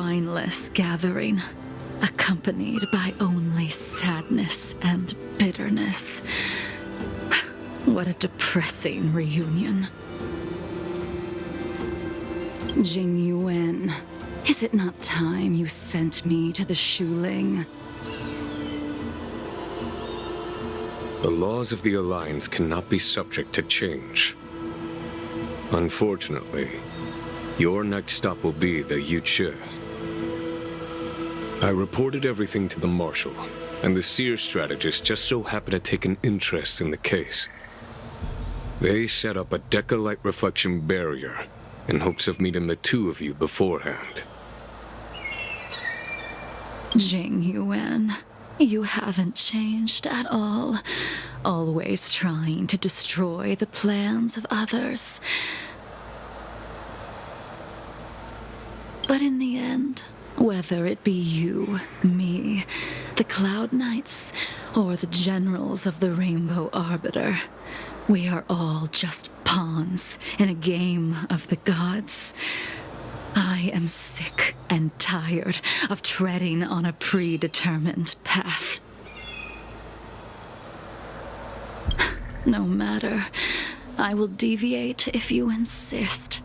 S11: shrineless gathering, accompanied by only sadness and bitterness. What a depressing reunion. Jing Yuan, is it not time you sent me to the Shuling?
S9: The laws of the Alliance cannot be subject to change. Unfortunately, your next stop will be the Yuche. I reported everything to the Marshal, and the Seer strategist just so happened to take an interest in the case. They set up a Deca-light reflection barrier in hopes of meeting the two of you beforehand.
S11: Jing Yuan, you haven't changed at all. Always trying to destroy the plans of others. But in the end, whether it be you, me, the Cloud Knights, or the generals of the Rainbow Arbiter, we are all just pawns in a game of the gods. I am sick and tired of treading on a predetermined path. No matter. I will deviate if you insist.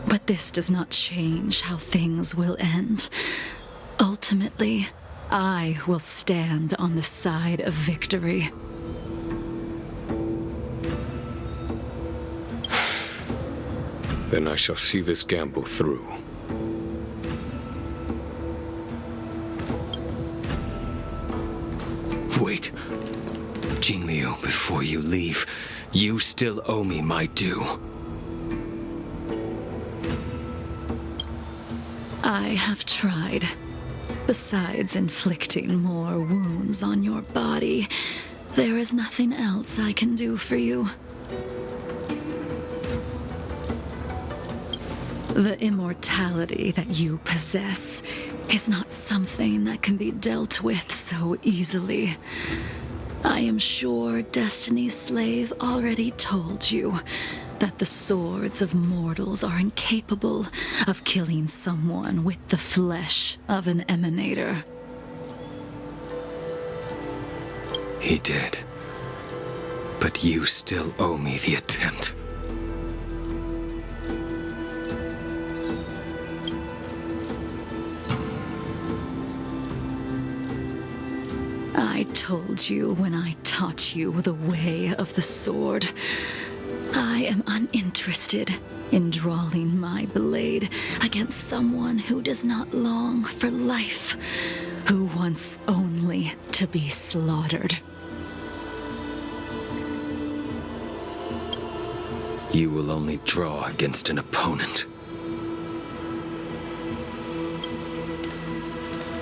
S11: But this does not change how things will end. Ultimately, I will stand on the side of victory.
S9: Then I shall see this gamble through.
S12: Wait. Jingliu, before you leave, you still owe me my due.
S11: I have tried. Besides inflicting more wounds on your body, there is nothing else I can do for you. The immortality that you possess is not something that can be dealt with so easily. I am sure Destiny's Slave already told you that the swords of mortals are incapable of killing someone with the flesh of an emanator.
S12: He did. But you still owe me the attempt.
S11: I told you when I taught you the way of the sword. I am uninterested in drawing my blade against someone who does not long for life, who wants only to be slaughtered.
S12: You will only draw against an opponent.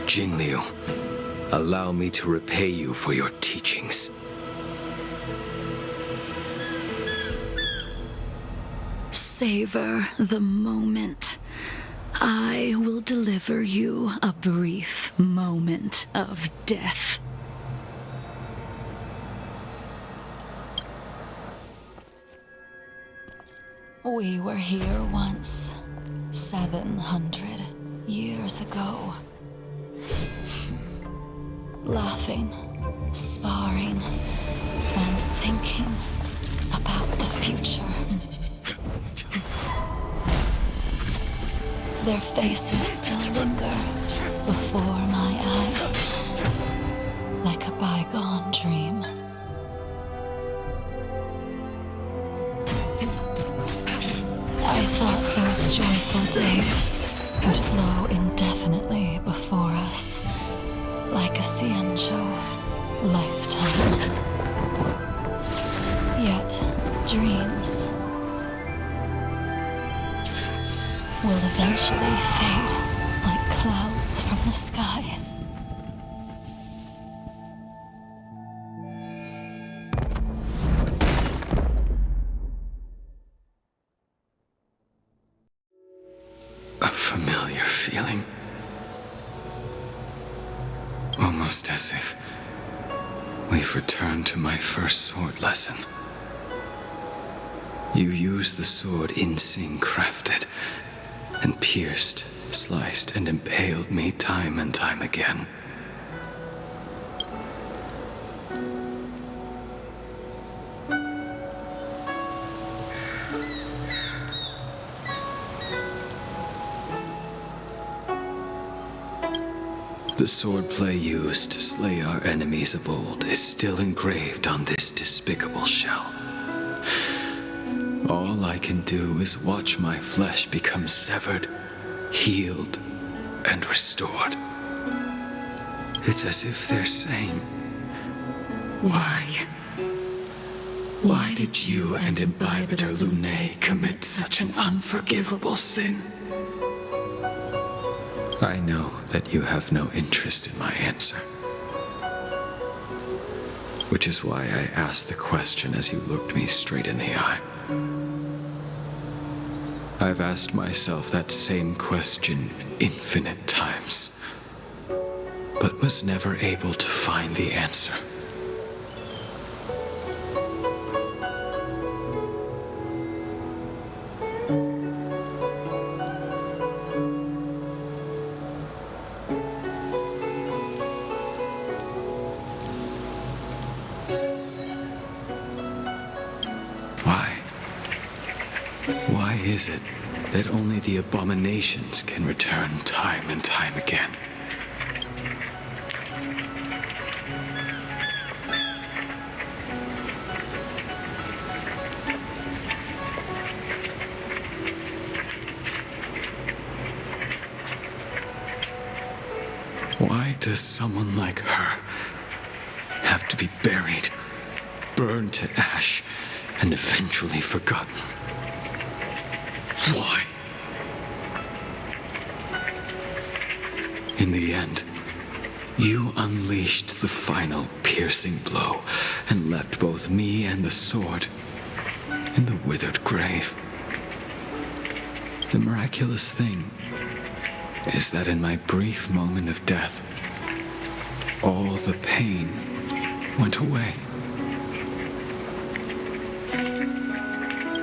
S12: Jingliu, allow me to repay you for your teachings.
S11: Savor the moment. I will deliver you a brief moment of death. We were here once, 700 years ago. Laughing, sparring, and thinking about the future. Their faces still linger before my eyes, like a bygone dream. I thought those joyful days would flow indefinitely before us, like a Cienjo lifetime. Yet, dreams will eventually fade like clouds from the sky.
S12: A familiar feeling. Almost as if we've returned to my first sword lesson. You used the sword Insing crafted and pierced sliced and impaled me time and time again. The swordplay used to slay our enemies of old is still engraved on this despicable shell. All I can do is watch my flesh become severed, healed, and restored. It's as if they're saying, Why? Why did you and Imbibitor Lunae commit such an unforgivable sin? I know that you have no interest in my answer. Which is why I asked the question as you looked me straight in the eye. I've asked myself that same question infinite times, but was never able to find the answer. Why is it that only the abominations can return time and time again? Why does someone like her have to be buried, burned to ash, and eventually forgotten? Why? In the end, you unleashed the final piercing blow and left both me and the sword in the withered grave. The miraculous thing is that in my brief moment of death, all the pain went away.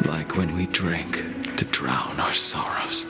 S12: Like when we drank to drown our sorrows.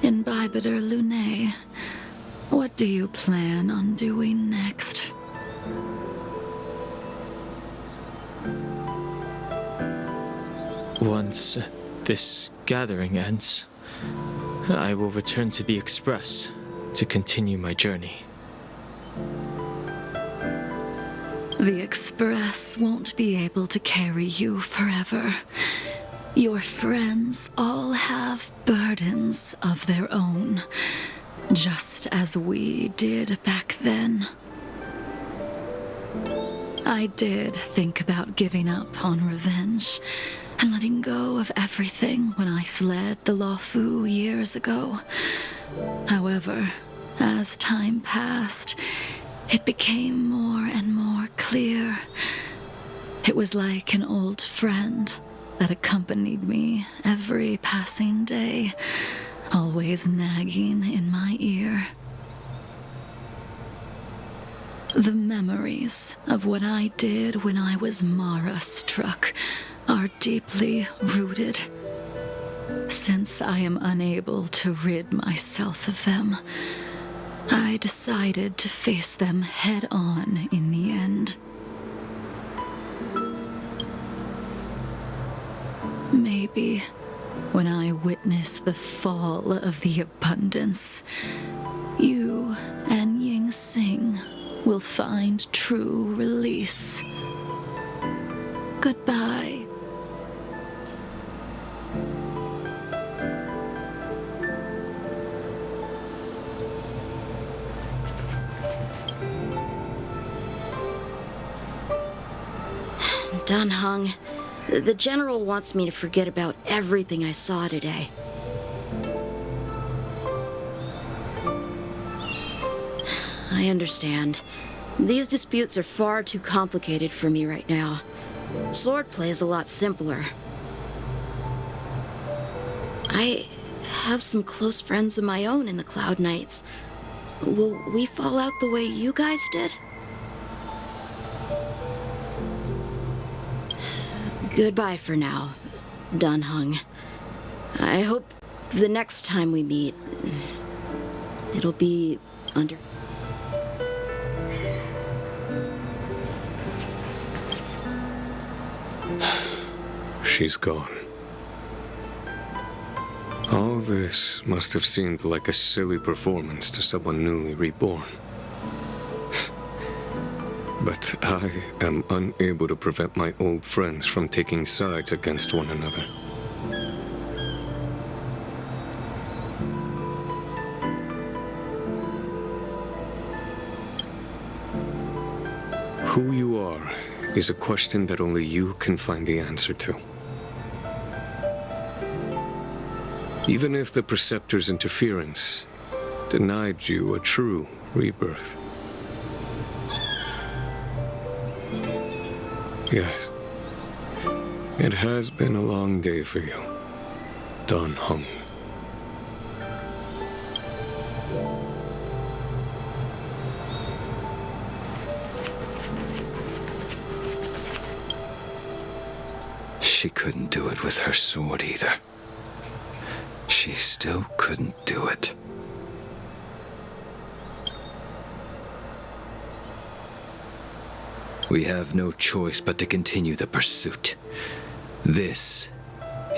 S11: Imbibitor Lunae, what do you plan on doing next?
S5: Once this gathering ends, I will return to the Express to continue my journey.
S11: The Express won't be able to carry you forever. Your friends all have burdens of their own, just as we did back then. I did think about giving up on revenge and letting go of everything when I fled the Lawfu years ago. However, as time passed, it became more and more clear. It was like an old friend that accompanied me every passing day, always nagging in my ear. The memories of what I did when I was Mara-struck are deeply rooted. Since I am unable to rid myself of them, I decided to face them head-on in the end. Maybe when I witness the fall of the abundance, you and Ying Sing will find true release. Goodbye.
S6: Dan Heng, the General wants me to forget about everything I saw today. I understand. These disputes are far too complicated for me right now. Swordplay is a lot simpler. I have some close friends of my own in the Cloud Knights. Will we fall out the way you guys did? Goodbye for now, Dan Heng. I hope the next time we meet, it'll be under...
S9: She's gone. All this must have seemed like a silly performance to someone newly reborn. But I am unable to prevent my old friends from taking sides against one another. Who you are is a question that only you can find the answer to. Even if the Preceptor's interference denied you a true rebirth. Yes, it has been a long day for you, Dan Heng.
S12: She couldn't do it with her sword either. She still couldn't do it. We have no choice but to continue the pursuit. This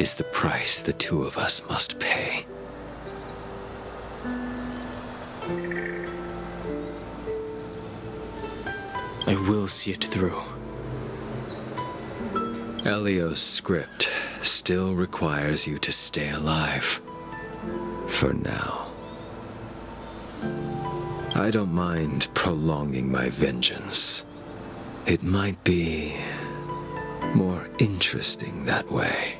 S12: is the price the two of us must pay.
S5: I will see it through.
S12: Elio's script still requires you to stay alive. For now. I don't mind prolonging my vengeance. It might be more interesting that way.